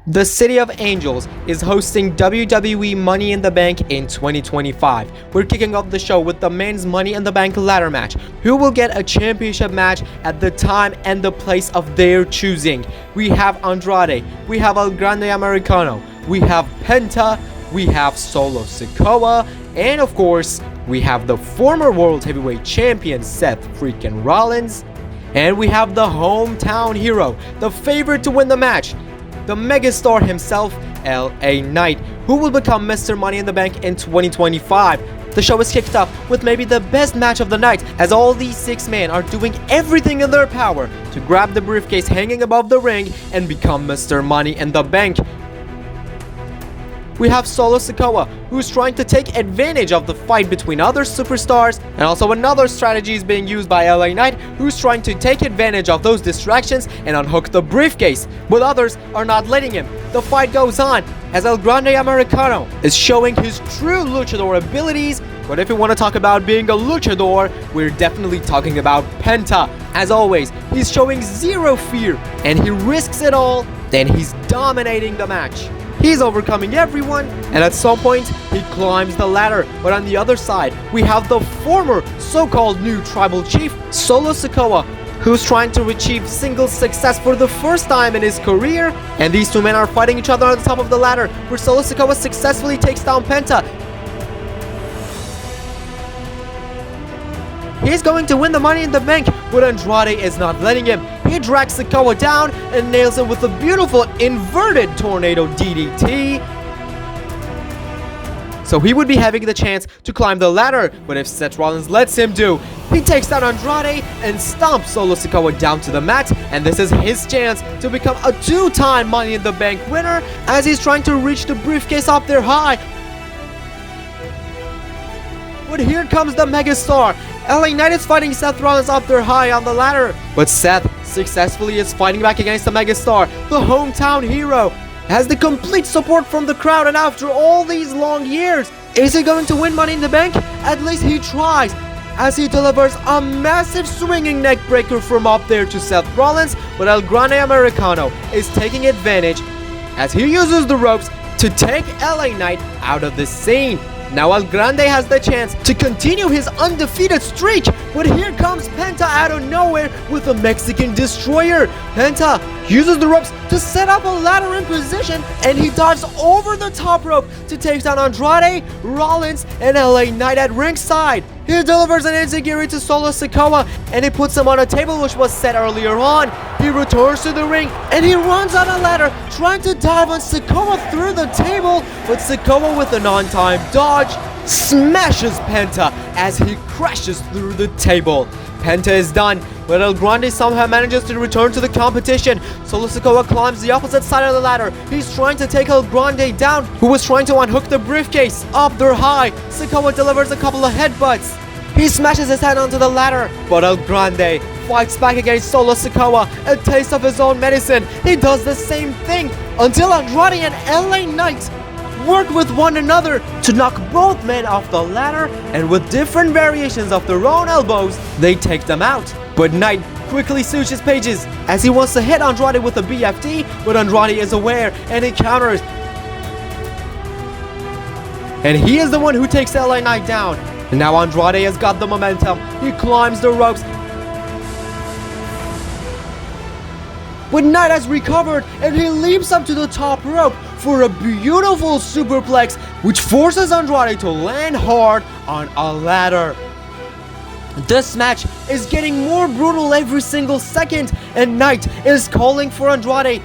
The City of Angels is hosting WWE Money in the Bank in 2025. We're kicking off the show with the men's Money in the Bank ladder match. Who will get a championship match at the time and the place of their choosing? We have Andrade, we have El Grande Americano, we have Penta, we have Solo Sikoa, and of course, we have the former World Heavyweight Champion Seth freaking Rollins. And we have the hometown hero, the favorite to win the match, the megastar himself, LA Knight, who will become Mr. Money in the Bank in 2025. The show is kicked off with maybe the best match of the night, as all these 6 men are doing everything in their power to grab the briefcase hanging above the ring and become Mr. Money in the Bank. We have Solo Sikoa, who's trying to take advantage of the fight between other superstars, and also another strategy is being used by LA Knight, who's trying to take advantage of those distractions and unhook the briefcase, but others are not letting him. The fight goes on as El Grande Americano is showing his true luchador abilities, but if you want to talk about being a luchador, we're definitely talking about Penta. As always, he's showing zero fear, and he risks it all, then he's dominating the match. He's overcoming everyone, and at some point, he climbs the ladder. But on the other side, we have the former so-called new tribal chief, Solo Sikoa, who's trying to achieve singles success for the first time in his career. And these 2 men are fighting each other on the top of the ladder, where Solo Sikoa successfully takes down Penta. He's going to win the Money in the Bank, but Andrade is not letting him. He drags Sikoa down and nails him with a beautiful inverted tornado DDT. So he would be having the chance to climb the ladder, but if Seth Rollins lets him do, he takes down Andrade and stomps Solo Sikoa down to the mat, and this is his chance to become a 2-time Money in the Bank winner as he's trying to reach the briefcase up there high. But here comes the megastar. LA Knight is fighting Seth Rollins up there high on the ladder, but Seth successfully is fighting back against the megastar. The hometown hero has the complete support from the crowd, and after all these long years, is he going to win Money in the Bank? At least he tries, as he delivers a massive swinging neck breaker from up there to Seth Rollins, but El Grande Americano is taking advantage as he uses the ropes to take LA Knight out of the scene. Now El Grande has the chance to continue his undefeated streak, but here comes Penta out of nowhere with a Mexican destroyer. Penta uses the ropes to set up a ladder in position, and he dives over the top rope to take down Andrade, Rollins, and LA Knight at ringside. He delivers an enziguri to Solo Sikoa, and he puts him on a table which was set earlier on. He returns to the ring, and he runs on a ladder, trying to dive on Sikoa through the table, but Sikoa, with an on-time dodge, smashes Penta as he crashes through the table. Penta is done, but El Grande somehow manages to return to the competition. Solo Sikoa climbs the opposite side of the ladder. He's trying to take El Grande down, who was trying to unhook the briefcase. Up there high, Sikoa delivers a couple of headbutts. He smashes his head onto the ladder, but El Grande fights back against Solo Sikoa, a taste of his own medicine. He does the same thing until Andrade and LA Knight work with one another to knock both men off the ladder, and with different variations of their own elbows, they take them out. But Knight quickly switches pages as he wants to hit Andrade with a BFD, but Andrade is aware and he counters. And he is the one who takes LA Knight down. And now Andrade has got the momentum. He climbs the ropes, but Knight has recovered, and he leaps up to the top rope for a beautiful superplex, which forces Andrade to land hard on a ladder. This match is getting more brutal every single second, and Knight is calling for Andrade.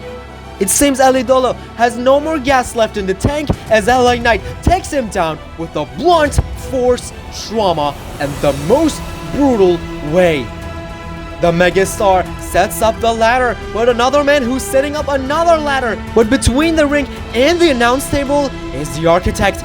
It seems El Idolo has no more gas left in the tank as LA Knight takes him down with a blunt force trauma and the most brutal way. The megastar sets up the ladder, but another man who's setting up another ladder. But between the ring and the announce table is the architect.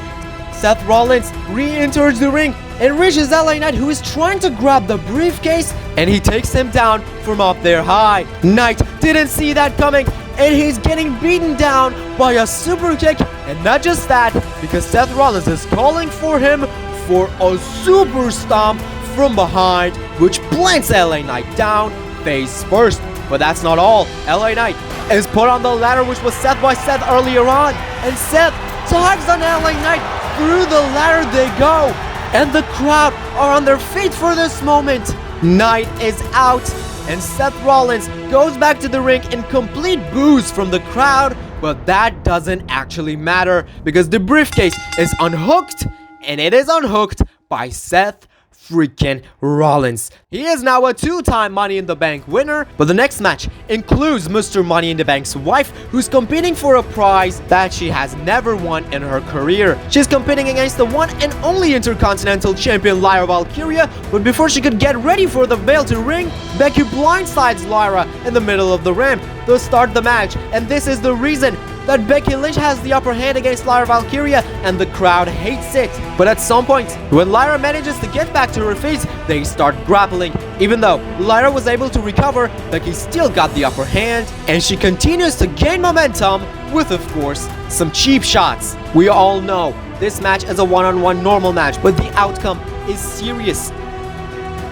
Seth Rollins re-enters the ring and reaches LA Knight, who is trying to grab the briefcase, and he takes him down from up there high. Knight didn't see that coming, and he's getting beaten down by a super kick. And not just that, because Seth Rollins is calling for him for a super stomp from behind, which plants LA Knight down face first. But that's not all. LA Knight is put on the ladder, which was set by Seth earlier on. And Seth dives on LA Knight. Through the ladder they go. And the crowd are on their feet for this moment. Knight is out. And Seth Rollins goes back to the ring in complete boos from the crowd. But that doesn't actually matter because the briefcase is unhooked. And it is unhooked by Seth freaking Rollins. He is now a two-time Money in the Bank winner, but the next match includes Mr. Money in the Bank's wife, who's competing for a prize that she has never won in her career. She's competing against the one and only Intercontinental Champion Lyra Valkyria, but before she could get ready for the bell to ring, Becky blindsides Lyra in the middle of the ramp to start the match, and this is the reason that Becky Lynch has the upper hand against Lyra Valkyria, and the crowd hates it. But at some point, when Lyra manages to get back to her feet, they start grappling. Even though Lyra was able to recover, Becky still got the upper hand, and she continues to gain momentum with, of course, some cheap shots. We all know this match is a one-on-one normal match, but the outcome is serious.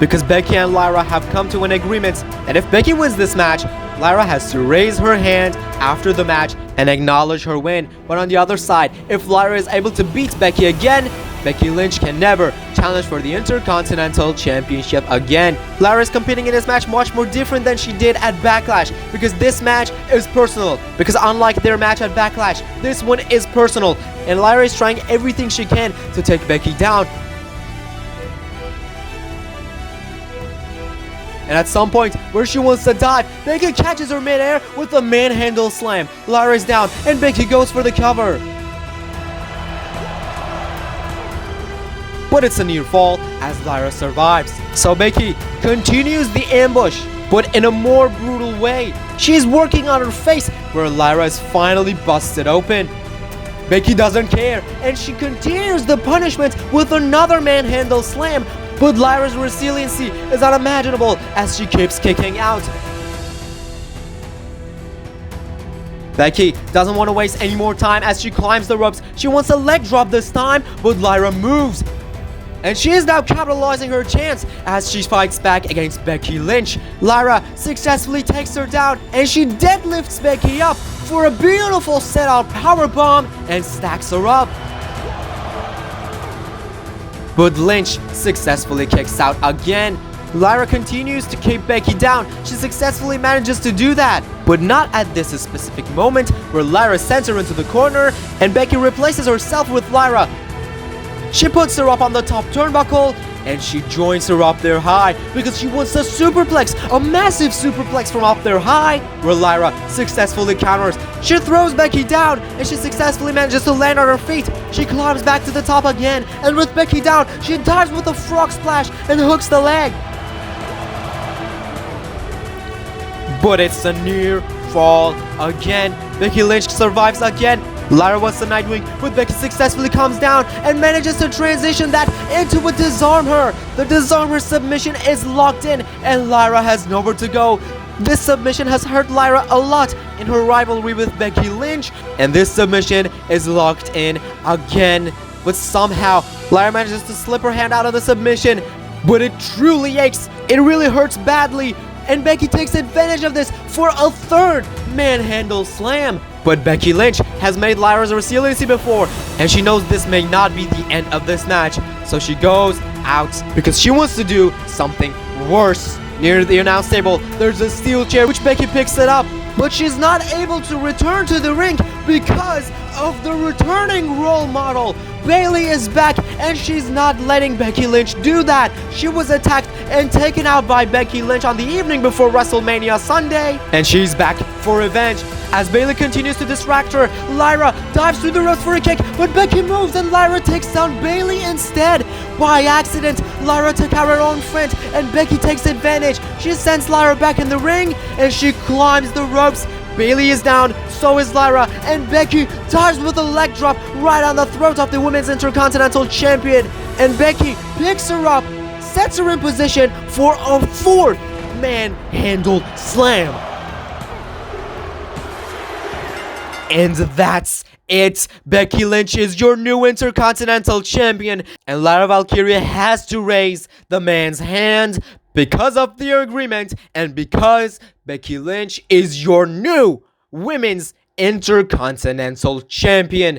Because Becky and Lyra have come to an agreement that if Becky wins this match, Lyra has to raise her hand after the match and acknowledge her win. But on the other side, if Lyra is able to beat Becky again, Becky Lynch can never challenge for the Intercontinental Championship again. Lyra is competing in this match much more different than she did at Backlash, because this match is personal. Because unlike their match at Backlash, this one is personal. And Lyra is trying everything she can to take Becky down. And at some point where she wants to dive, Becky catches her midair with a manhandle slam. Lyra is down and Becky goes for the cover. But it's a near fall as Lyra survives. So Becky continues the ambush, but in a more brutal way. She's working on her face where Lyra is finally busted open. Becky doesn't care and she continues the punishment with another manhandle slam. But Lyra's resiliency is unimaginable as she keeps kicking out. Becky doesn't want to waste any more time as she climbs the ropes. She wants a leg drop this time, but Lyra moves. And she is now capitalizing her chance as she fights back against Becky Lynch. Lyra successfully takes her down and she deadlifts Becky up for a beautiful set-out powerbomb and stacks her up. But Lynch successfully kicks out again. Lyra continues to keep Becky down. She successfully manages to do that, but not at this specific moment where Lyra sends her into the corner and Becky replaces herself with Lyra. She puts her up on the top turnbuckle and she joins her up there high because she wants a superplex, a massive superplex from up there high, where Lyra successfully counters. She throws Becky down and she successfully manages to land on her feet. She climbs back to the top again, and with Becky down, she dives with a frog splash and hooks the leg. But it's a near fall again. Becky Lynch survives again. Lyra wants the Nightwing, but Becky successfully comes down and manages to transition that into a disarm her. The disarm her submission is locked in and Lyra has nowhere to go. This submission has hurt Lyra a lot in her rivalry with Becky Lynch, and this submission is locked in again. But somehow, Lyra manages to slip her hand out of the submission, but it truly aches. It really hurts badly, and Becky takes advantage of this for a third manhandle slam. But Becky Lynch has made Lyra's resiliency before, and she knows this may not be the end of this match, so she goes out because she wants to do something worse. Near the announce table, there's a steel chair which Becky picks it up, but she's not able to return to the ring because of the returning role model. Bayley is back and she's not letting Becky Lynch do that. She was attacked and taken out by Becky Lynch on the evening before WrestleMania Sunday, and she's back for revenge. As Bayley continues to distract her, Lyra dives through the ropes for a kick, but Becky moves and Lyra takes down Bayley instead. By accident, Lyra took out her own friend and Becky takes advantage. She sends Lyra back in the ring and she climbs the ropes. Bayley is down, so is Lyra, and Becky dives with a leg drop right on the throat of the Women's Intercontinental Champion. And Becky picks her up, sets her in position for a fourth manhandle slam. And that's it. Becky Lynch is your new Intercontinental Champion, and Lyra Valkyria has to raise the man's hand because of the agreement and because Becky Lynch is your new Women's Intercontinental Champion.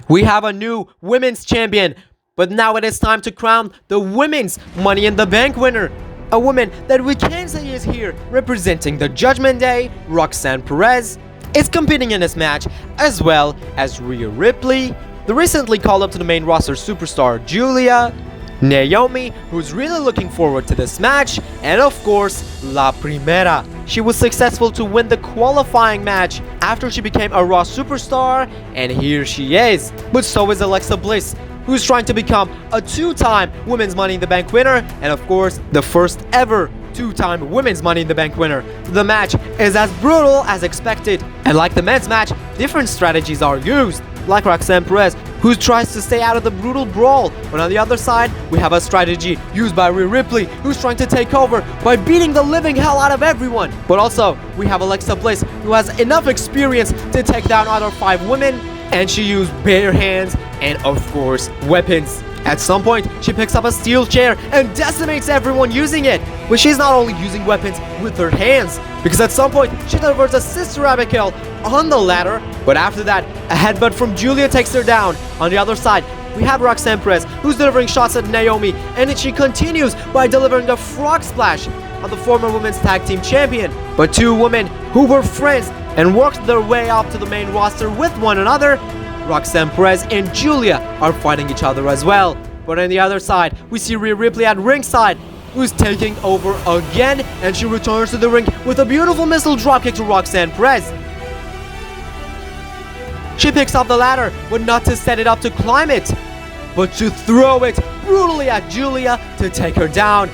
We have a new Women's Champion, but now it is time to crown the Women's Money in the Bank winner. A woman that we can say is here representing the Judgment Day, Roxanne Perez, is competing in this match, as well as Rhea Ripley, the recently called up to the main roster superstar Julia, Naomi, who's really looking forward to this match, and of course, La Primera. She was successful to win the qualifying match after she became a Raw superstar, and here she is. But so is Alexa Bliss, who's trying to become a two-time Women's Money in the Bank winner, and of course, the first ever two-time Women's Money in the Bank winner. The match is as brutal as expected, and like the men's match, different strategies are used, like Roxanne Perez, who tries to stay out of the brutal brawl, but on the other side, we have a strategy used by Rhea Ripley, who's trying to take over by beating the living hell out of everyone. But also, we have Alexa Bliss, who has enough experience to take down other 5 women, and she used bare hands and of course, weapons. At some point, she picks up a steel chair and decimates everyone using it. But she's not only using weapons with her hands, because at some point, she delivers a Sister Abigail on the ladder, but after that, a headbutt from Julia takes her down. On the other side, we have Roxanne Perez, who's delivering shots at Naomi, and then she continues by delivering a frog splash on the former Women's Tag Team Champion. But 2 women who were friends and worked their way up to the main roster with one another, Roxanne Perez and Julia, are fighting each other as well. But on the other side, we see Rhea Ripley at ringside, who's taking over again, and she returns to the ring with a beautiful missile dropkick to Roxanne Perez. She picks up the ladder, but not to set it up to climb it, but to throw it brutally at Julia to take her down.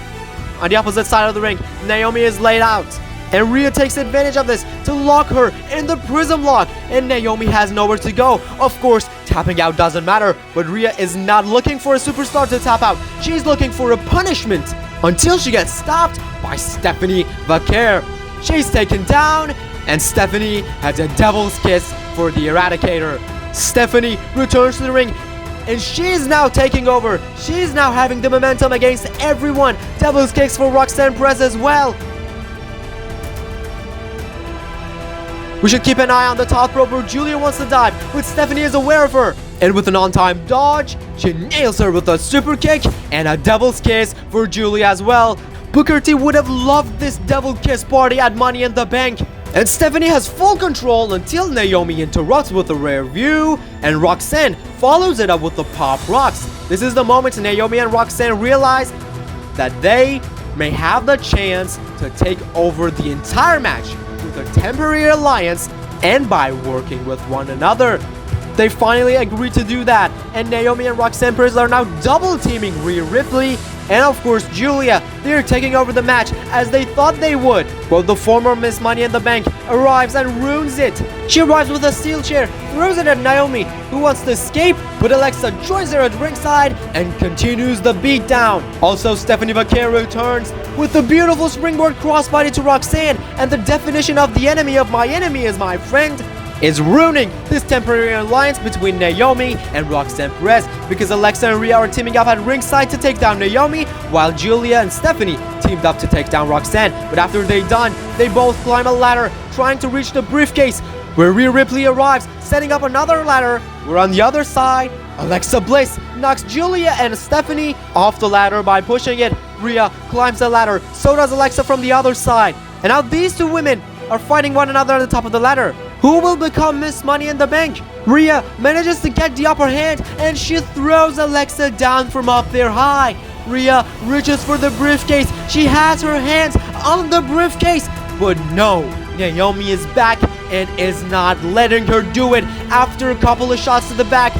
On the opposite side of the ring, Naomi is laid out, and Rhea takes advantage of this to lock her in the prism lock, and Naomi has nowhere to go. Of course, tapping out doesn't matter, but Rhea is not looking for a superstar to tap out. She's looking for a punishment until she gets stopped by Stephanie Vaquer. She's taken down, and Stephanie has a devil's kiss for the Eradicator. Stephanie returns to the ring, and she's now taking over. She's now having the momentum against everyone. Devil's kicks for Roxanne Perez as well. We should keep an eye on the top rope where Julia wants to dive, but Stephanie is aware of her. And with an on-time dodge, she nails her with a super kick and a devil's kiss for Julia as well. Booker T would have loved this devil kiss party at Money in the Bank. And Stephanie has full control until Naomi interrupts with a rare view, and Roxanne follows it up with the pop rocks. This is the moment Naomi and Roxanne realize that they may have the chance to take over the entire match with a temporary alliance and by working with one another. They finally agreed to do that, and Naomi and Roxanne Perez are now double teaming Rhea Ripley and of course Julia. They're taking over the match as they thought they would, but the former Miss Money in the Bank arrives and ruins it. She arrives with a steel chair, throws it at Naomi, who wants to escape, but Alexa joins her at ringside and continues the beatdown. Also, Stephanie Vaquer returns with the beautiful springboard crossbody to Roxanne, and the definition of the enemy of my enemy is my friend is ruining this temporary alliance between Naomi and Roxanne Perez, because Alexa and Rhea are teaming up at ringside to take down Naomi, while Julia and Stephanie teamed up to take down Roxanne. But after they're done, they both climb a ladder trying to reach the briefcase, where Rhea Ripley arrives, setting up another ladder, where on the other side, Alexa Bliss knocks Julia and Stephanie off the ladder by pushing it. Rhea climbs the ladder, so does Alexa from the other side. And now these 2 women are fighting one another at the top of the ladder. Who will become Miss Money in the Bank? Rhea manages to get the upper hand, and she throws Alexa down from up there high. Rhea reaches for the briefcase. She has her hands on the briefcase, but no, Naomi is back and is not letting her do it. After a couple of shots to the back,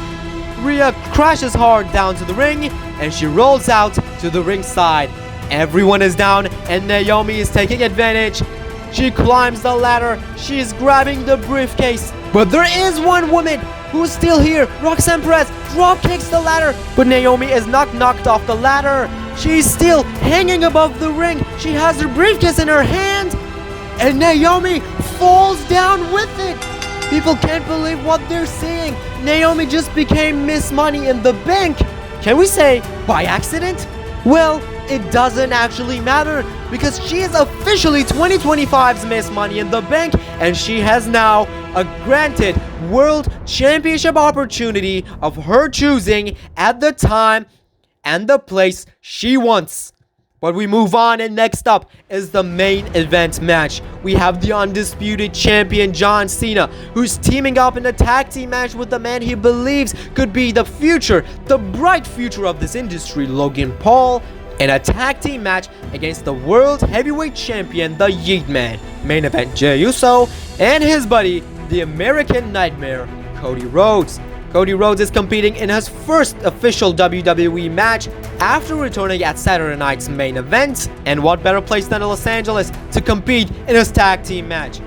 Rhea crashes hard down to the ring, and she rolls out to the ringside. Everyone is down, and Naomi is taking advantage. She climbs the ladder, she's grabbing the briefcase, but there is one woman who's still here. Roxanne Perez drop kicks the ladder, but Naomi is not knocked off the ladder. She's still hanging above the ring. She has her briefcase in her hand, and Naomi falls down with it. People can't believe what they're seeing. Naomi just became Miss Money in the Bank. Can we say by accident? Well, it doesn't actually matter because she is officially 2025's Miss Money in the Bank, and she has now a granted World Championship opportunity of her choosing at the time and the place she wants. But we move on, and next up is the main event match. We have the undisputed champion John Cena, who's teaming up in a tag team match with the man he believes could be the future, the bright future of this industry, Logan Paul, in a tag team match against the World Heavyweight Champion, the Yeet Man. Main event, Jey Uso and his buddy, the American Nightmare, Cody Rhodes. Cody Rhodes is competing in his first official WWE match after returning at Saturday night's main event, and what better place than Los Angeles to compete in his tag team match.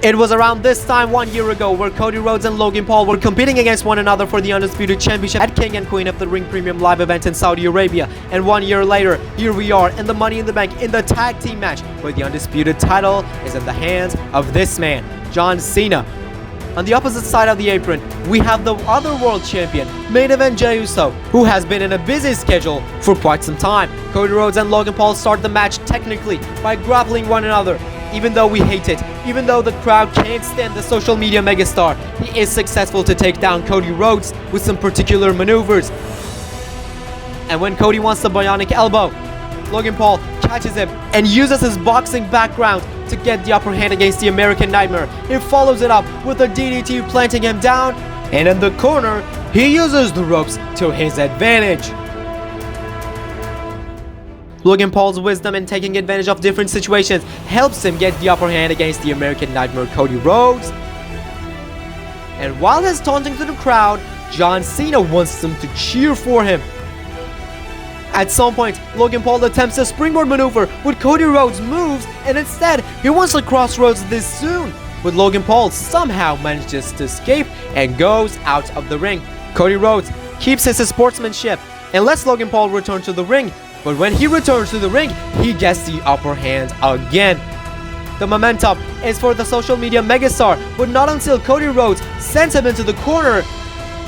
It was around this time 1 year ago where Cody Rhodes and Logan Paul were competing against one another for the Undisputed Championship at King and Queen of the Ring Premium Live event in Saudi Arabia, and 1 year later, here we are in the Money in the Bank in the tag team match where the Undisputed title is in the hands of this man, John Cena. On the opposite side of the apron, we have the other world champion, main event Jey Uso, who has been in a busy schedule for quite some time. Cody Rhodes and Logan Paul start the match technically by grappling one another. Even though we hate it, even though the crowd can't stand the social media megastar, he is successful to take down Cody Rhodes with some particular maneuvers. And when Cody wants the bionic elbow, Logan Paul catches him and uses his boxing background to get the upper hand against the American Nightmare. He follows it up with a DDT, planting him down, and in the corner, he uses the ropes to his advantage. Logan Paul's wisdom in taking advantage of different situations helps him get the upper hand against the American Nightmare, Cody Rhodes. And while he's taunting to the crowd, John Cena wants them to cheer for him. At some point, Logan Paul attempts a springboard maneuver with Cody Rhodes moves, and instead, he wants to cross Rhodes this soon. But Logan Paul somehow manages to escape and goes out of the ring. Cody Rhodes keeps his sportsmanship and lets Logan Paul return to the ring. But when he returns to the ring, he gets the upper hand again. The momentum is for the social media megastar, but not until Cody Rhodes sends him into the corner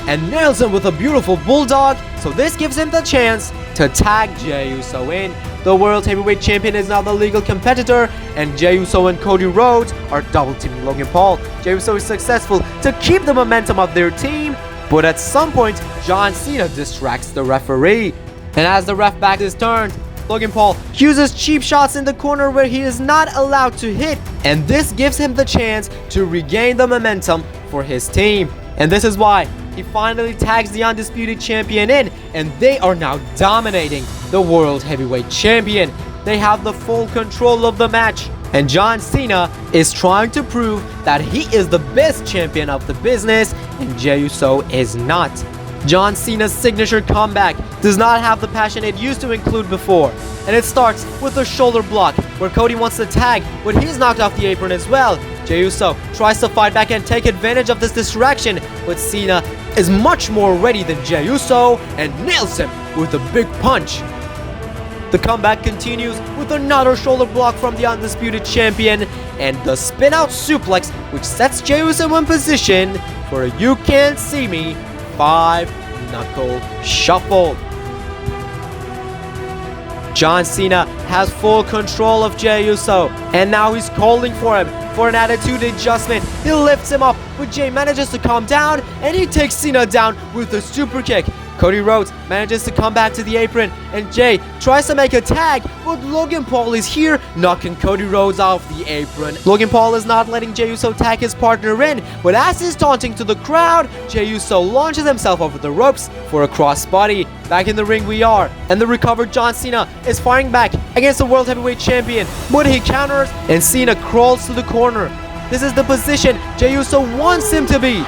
and nails him with a beautiful bulldog, so this gives him the chance to tag Jey Uso in. The World Heavyweight Champion is now the legal competitor, and Jey Uso and Cody Rhodes are double teaming Logan Paul. Jey Uso is successful to keep the momentum of their team, but at some point, John Cena distracts the referee. And as the ref back is turned, Logan Paul uses cheap shots in the corner where he is not allowed to hit, and this gives him the chance to regain the momentum for his team. And this is why he finally tags the Undisputed Champion in, and they are now dominating the World Heavyweight Champion. They have the full control of the match, and John Cena is trying to prove that he is the best champion of the business, and Jey Uso is not. John Cena's signature comeback does not have the passion it used to include before, and it starts with a shoulder block where Cody wants to tag, but he's knocked off the apron as well. Jey Uso tries to fight back and take advantage of this distraction, but Cena is much more ready than Jey Uso and nails him with a big punch. The comeback continues with another shoulder block from the Undisputed Champion and the spin-out suplex, which sets Jey Uso in position for a You Can't See Me 5-knuckle shuffle. John Cena has full control of Jey Uso, and now he's calling for him for an attitude adjustment. He lifts him up, but Jey manages to calm down, and he takes Cena down with a super kick. Cody Rhodes manages to come back to the apron, and Jey tries to make a tag, but Logan Paul is here, knocking Cody Rhodes off the apron. Logan Paul is not letting Jey Uso tag his partner in, but as he's taunting to the crowd, Jey Uso launches himself over the ropes for a crossbody. Back in the ring we are, and the recovered John Cena is firing back against the World Heavyweight Champion, but he counters, and Cena crawls to the corner. This is the position Jey Uso wants him to be.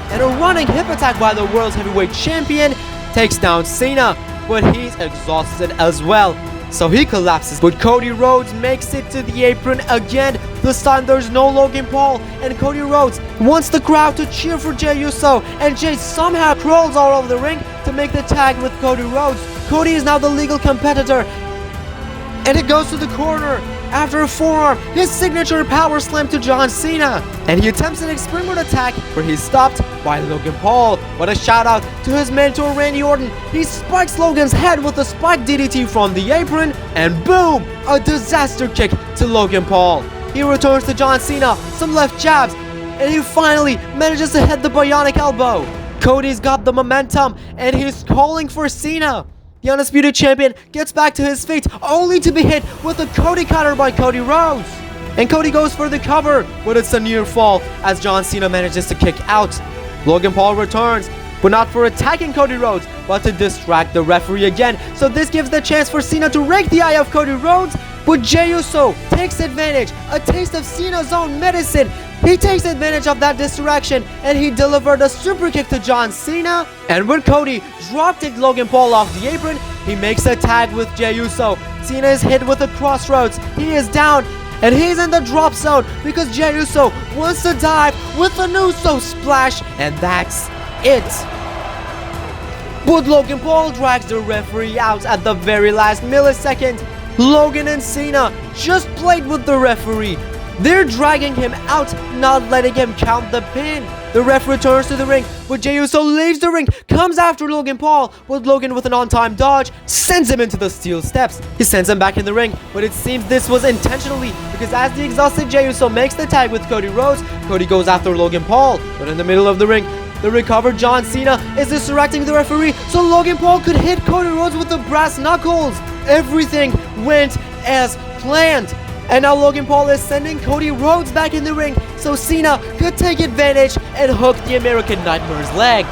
And a running hip attack by the World Heavyweight Champion takes down Cena, but he's exhausted as well, so he collapses. But Cody Rhodes makes it to the apron again. This time there's no Logan Paul, and Cody Rhodes wants the crowd to cheer for Jey Uso, and Jey somehow crawls all over the ring to make the tag with Cody Rhodes. Cody is now the legal competitor, and it goes to the corner after forearm, his signature power slam to John Cena. And he attempts an springboard attack where he's stopped by Logan Paul. What a shout out to his mentor Randy Orton. He spikes Logan's head with a spike DDT from the apron, and boom, a disaster kick to Logan Paul. He returns to John Cena, some left jabs, and he finally manages to hit the bionic elbow. Cody's got the momentum, and he's calling for Cena. The Undisputed Champion gets back to his feet, only to be hit with a Cody cutter by Cody Rhodes. And Cody goes for the cover, but it's a near fall as John Cena manages to kick out. Logan Paul returns, but not for attacking Cody Rhodes, but to distract the referee again. So this gives the chance for Cena to rake the eye of Cody Rhodes, but Jey Uso takes advantage, a taste of Cena's own medicine. He takes advantage of that distraction, and he delivered a super kick to John Cena. And when Cody drop-kicked Logan Paul off the apron, he makes a tag with Jey Uso. Cena is hit with a crossroads, he is down, and he's in the drop zone because Jey Uso wants to dive with an Uso splash, and that's it. But Logan Paul drags the referee out at the very last millisecond. Logan and Cena just played with the referee. They're dragging him out, not letting him count the pin. The ref returns to the ring, but Jey Uso leaves the ring, comes after Logan Paul, but Logan with an on-time dodge sends him into the steel steps. He sends him back in the ring, but it seems this was intentionally, because as the exhausted Jey Uso makes the tag with Cody Rhodes, Cody goes after Logan Paul, but in the middle of the ring, the recovered John Cena is distracting the referee so Logan Paul could hit Cody Rhodes with the brass knuckles. Everything went as planned. And now Logan Paul is sending Cody Rhodes back in the ring so Cena could take advantage and hook the American Nightmare's leg.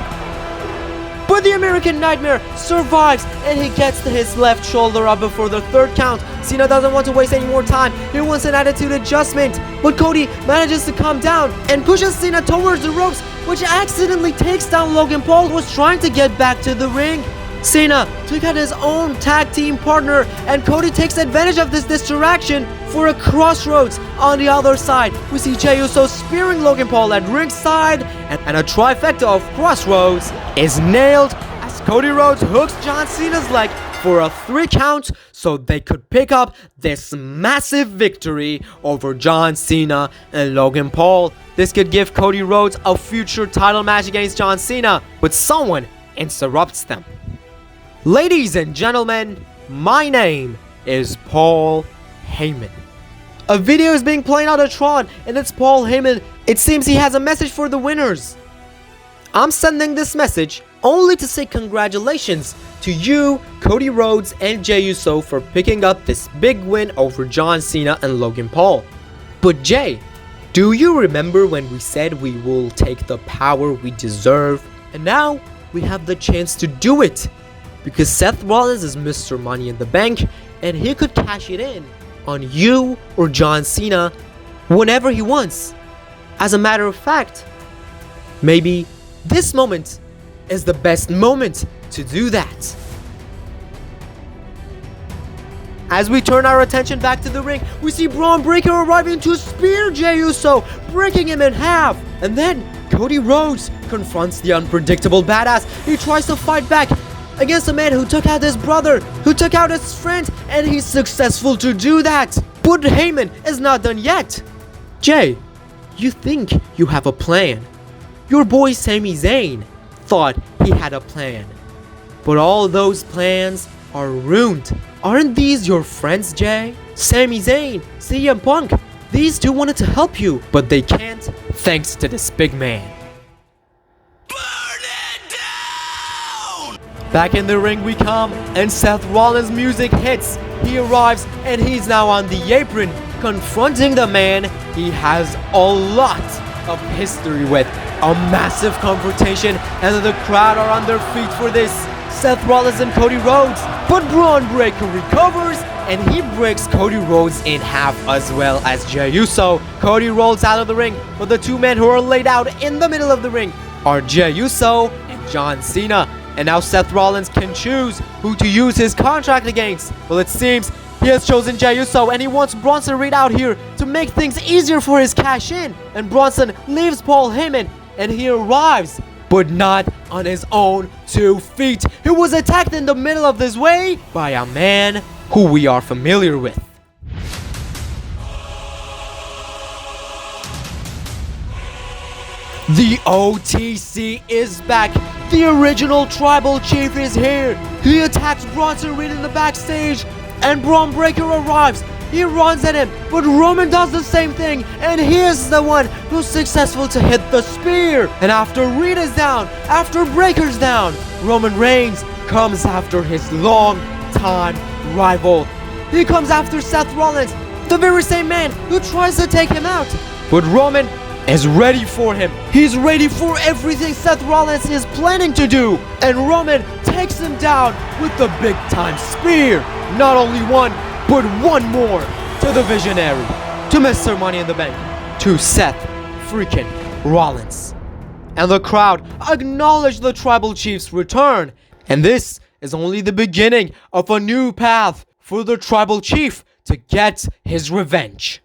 But the American Nightmare survives and he gets to his left shoulder up before the third count. Cena doesn't want to waste any more time. He wants an attitude adjustment. But Cody manages to come down and pushes Cena towards the ropes, which accidentally takes down Logan Paul, who was trying to get back to the ring. Cena took out his own tag team partner, and Cody takes advantage of this distraction for a crossroads. On the other side, we see Jey Uso spearing Logan Paul at ringside, and a trifecta of crossroads is nailed as Cody Rhodes hooks John Cena's leg for a 3 count so they could pick up this massive victory over John Cena and Logan Paul. This could give Cody Rhodes a future title match against John Cena, but someone interrupts them. Ladies and gentlemen, my name is Paul Heyman. A video is being played on the Tron, and it's Paul Heyman. It seems he has a message for the winners. I'm sending this message only to say congratulations to you, Cody Rhodes, and Jey Uso for picking up this big win over John Cena and Logan Paul. But Jay, do you remember when we said we will take the power we deserve? And now we have the chance to do it. Because Seth Rollins is Mr. Money in the Bank, and he could cash it in on you or John Cena whenever he wants. As a matter of fact, maybe this moment is the best moment to do that. As we turn our attention back to the ring, we see Braun Breaker arriving to spear Jey Uso, breaking him in half. And then Cody Rhodes confronts the unpredictable badass. He tries to fight back against a man who took out his brother, who took out his friend, and he's successful to do that. But Heyman is not done yet. Jay, you think you have a plan. Your boy Sami Zayn thought he had a plan. But all those plans are ruined. Aren't these your friends, Jay? Sami Zayn, CM Punk, these two wanted to help you, but they can't thanks to this big man. Back in the ring we come, and Seth Rollins' music hits. He arrives, and he's now on the apron, confronting the man he has a lot of history with. A massive confrontation, and the crowd are on their feet for this. Seth Rollins and Cody Rhodes, but Braun Breaker recovers, and he breaks Cody Rhodes in half, as well as Jey Uso. Cody rolls out of the ring, but the two men who are laid out in the middle of the ring are Jey Uso and John Cena. And now Seth Rollins can choose who to use his contract against. Well, it seems he has chosen Jey Uso, and he wants Bronson Reed out here to make things easier for his cash in. And Bronson leaves Paul Heyman, and he arrives, but not on his own 2 feet. He was attacked in the middle of this way by a man who we are familiar with. The OTC is back. The original Tribal Chief is here. He attacks Bronson Reed in the backstage, and Braun Breaker arrives. He runs at him, but Roman does the same thing, and he is the one who's successful to hit the spear. And after Reed is down, after Breaker's down, Roman Reigns comes after his long-time rival. He comes after Seth Rollins, the very same man who tries to take him out. But Roman is ready for him. He's ready for everything Seth Rollins is planning to do. And Roman takes him down with the big-time spear. Not only one, but one more to the Visionary, to Mr. Money in the Bank, to Seth freaking Rollins. And the crowd acknowledged the Tribal Chief's return. And this is only the beginning of a new path for the Tribal Chief to get his revenge.